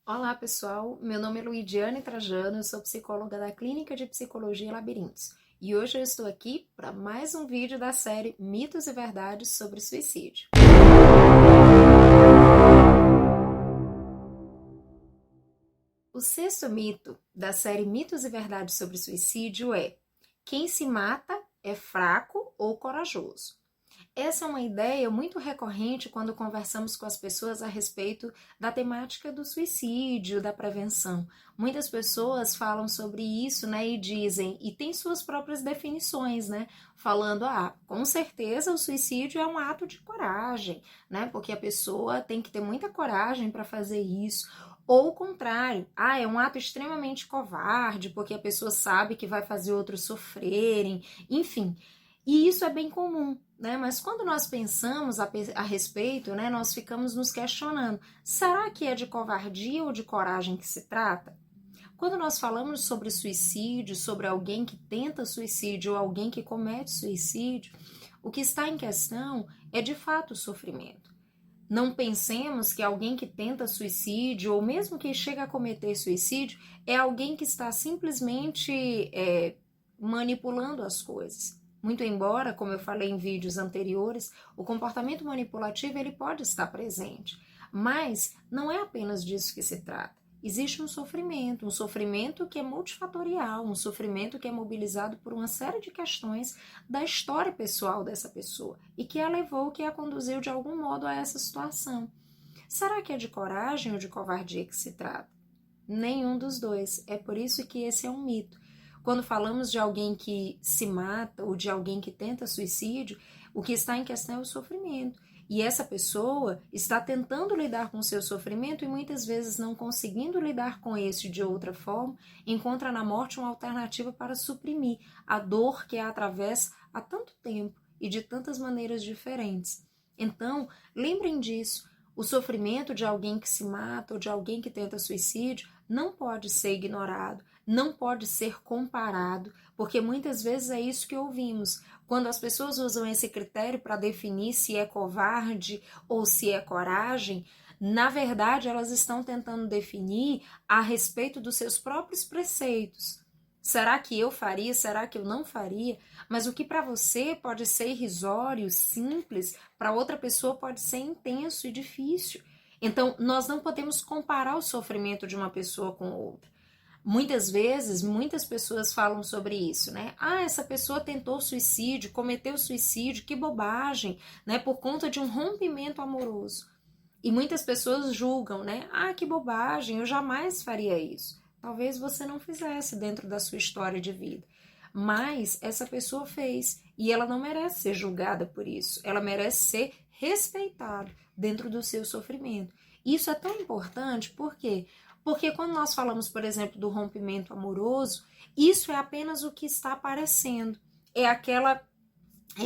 Olá, pessoal. Meu nome é Luidiane Trajano, eu sou psicóloga da Clínica de Psicologia Labirintos. E hoje eu estou aqui para mais um vídeo da série Mitos e Verdades sobre Suicídio. O sexto mito da série Mitos e Verdades sobre Suicídio é: quem se mata é fraco ou corajoso. Essa é uma ideia muito recorrente quando conversamos com as pessoas a respeito da temática do suicídio, da prevenção. Muitas pessoas falam sobre isso, né, e dizem, e tem suas próprias definições, né, falando, com certeza o suicídio é um ato de coragem, né, porque a pessoa tem que ter muita coragem para fazer isso. Ou o contrário, é um ato extremamente covarde, porque a pessoa sabe que vai fazer outros sofrerem, enfim. E isso é bem comum, né? Mas quando nós pensamos a respeito, né, nós ficamos nos questionando: será que é de covardia ou de coragem que se trata? Quando nós falamos sobre suicídio, sobre alguém que tenta suicídio ou alguém que comete suicídio, o que está em questão é de fato o sofrimento. Não pensemos que alguém que tenta suicídio, ou mesmo que chega a cometer suicídio, é alguém que está simplesmente manipulando as coisas. Muito embora, como eu falei em vídeos anteriores, o comportamento manipulativo ele pode estar presente, mas não é apenas disso que se trata. Existe um sofrimento que é multifatorial, um sofrimento que é mobilizado por uma série de questões da história pessoal dessa pessoa e que a levou, que a conduziu de algum modo a essa situação. Será que é de coragem ou de covardia que se trata? Nenhum dos dois. É por isso que esse é um mito. Quando falamos de alguém que se mata ou de alguém que tenta suicídio, o que está em questão é o sofrimento. E essa pessoa está tentando lidar com o seu sofrimento e muitas vezes não conseguindo lidar com esse de outra forma, encontra na morte uma alternativa para suprimir a dor que a atravessa há tanto tempo e de tantas maneiras diferentes. Então, lembrem disso. O sofrimento de alguém que se mata ou de alguém que tenta suicídio não pode ser ignorado, não pode ser comparado, porque muitas vezes é isso que ouvimos. Quando as pessoas usam esse critério para definir se é covarde ou se é coragem, na verdade elas estão tentando definir a respeito dos seus próprios preceitos. Será que eu faria? Será que eu não faria? Mas o que para você pode ser irrisório, simples, para outra pessoa pode ser intenso e difícil. Então, nós não podemos comparar o sofrimento de uma pessoa com outra. Muitas vezes, muitas pessoas falam sobre isso, né? Essa pessoa tentou suicídio, cometeu suicídio, que bobagem, né? Por conta de um rompimento amoroso. E muitas pessoas julgam, né? Que bobagem, eu jamais faria isso. Talvez você não fizesse dentro da sua história de vida. Mas essa pessoa fez e ela não merece ser julgada por isso. Ela merece ser respeitada dentro do seu sofrimento. Isso é tão importante, por quê? Porque quando nós falamos, por exemplo, do rompimento amoroso, isso é apenas o que está aparecendo. É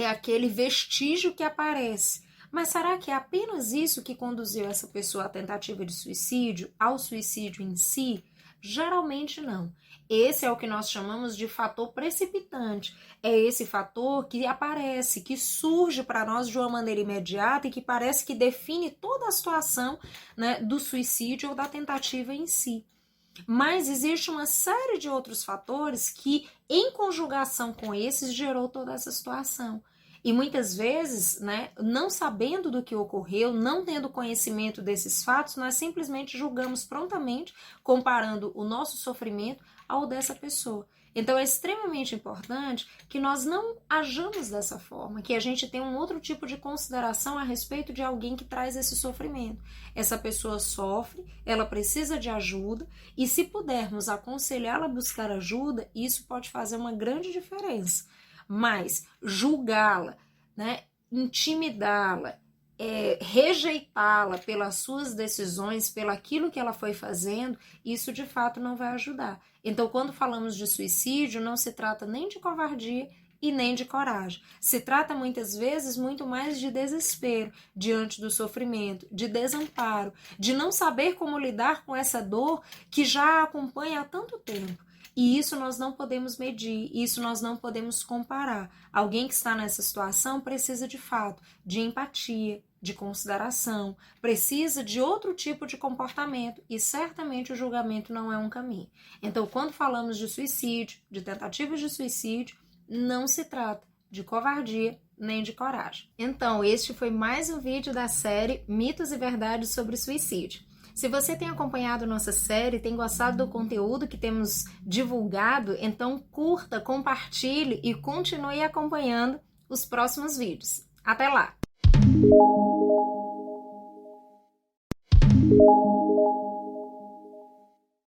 aquele vestígio que aparece. Mas será que é apenas isso que conduziu essa pessoa à tentativa de suicídio, ao suicídio em si? Geralmente não. Esse é o que nós chamamos de fator precipitante. É esse fator que aparece, que surge para nós de uma maneira imediata e que parece que define toda a situação, né, do suicídio ou da tentativa em si. Mas existe uma série de outros fatores que, em conjugação com esses, gerou toda essa situação. E muitas vezes, né, não sabendo do que ocorreu, não tendo conhecimento desses fatos, nós simplesmente julgamos prontamente, comparando o nosso sofrimento ao dessa pessoa. Então é extremamente importante que nós não ajamos dessa forma, que a gente tenha um outro tipo de consideração a respeito de alguém que traz esse sofrimento. Essa pessoa sofre, ela precisa de ajuda, e se pudermos aconselhá-la a buscar ajuda, isso pode fazer uma grande diferença. Mas julgá-la, né, intimidá-la, rejeitá-la pelas suas decisões, pelaquilo que ela foi fazendo, isso de fato não vai ajudar. Então, quando falamos de suicídio, não se trata nem de covardia e nem de coragem. Se trata muitas vezes muito mais de desespero diante do sofrimento, de desamparo, de não saber como lidar com essa dor que já a acompanha há tanto tempo. E isso nós não podemos medir, isso nós não podemos comparar. Alguém que está nessa situação precisa de fato de empatia, de consideração, precisa de outro tipo de comportamento e certamente o julgamento não é um caminho. Então, quando falamos de suicídio, de tentativas de suicídio, não se trata de covardia nem de coragem. Então, este foi mais um vídeo da série Mitos e Verdades sobre Suicídio. Se você tem acompanhado nossa série, tem gostado do conteúdo que temos divulgado, então curta, compartilhe e continue acompanhando os próximos vídeos. Até lá!